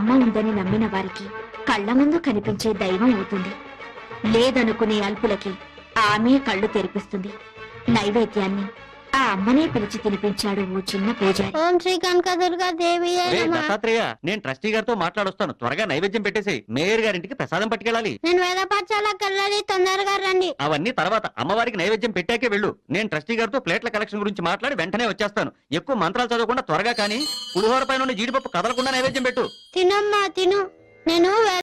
అమ్మ ఉందని నమ్మిన వారికి కళ్ల ముందు కనిపించే దైవం అవుతుంది. లేదనుకునే అల్పులకి ఆమె కళ్ళు తెరిపిస్తుంది. నైవేద్యాన్ని ఆ అమ్మనే పిలిచి తినిపించాడు ఓ చిన్న పూజారి. ఓం శ్రీ కనకదుర్గా దేవి దత్తాత్రేయ, నేను ట్రస్టీ గారితో మాట్లాడొస్తాను. త్వరగా నైవేద్యం పెట్టేసి మేయర్ గారింటికి ప్రసాదం పట్టుకెళ్ళాలి. నేను వేద పాఠశాలకు వెళ్ళాలి, తొందరగా రండి. అవన్నీ తర్వాత, అమ్మవారికి నైవేద్యం పెట్టాకే వెళ్ళు. నేను ట్రస్టీ గారితో ప్లేట్ల కలెక్షన్ గురించి మాట్లాడి వెంటనే వచ్చేస్తాను. ఎక్కువ మంత్రాలు చదవకుండా త్వరగా కానీ పులిహోర పైన జీడిపప్పు కదలకుండా నైవేద్యం పెట్టు. తినమ్మా తిను. నేను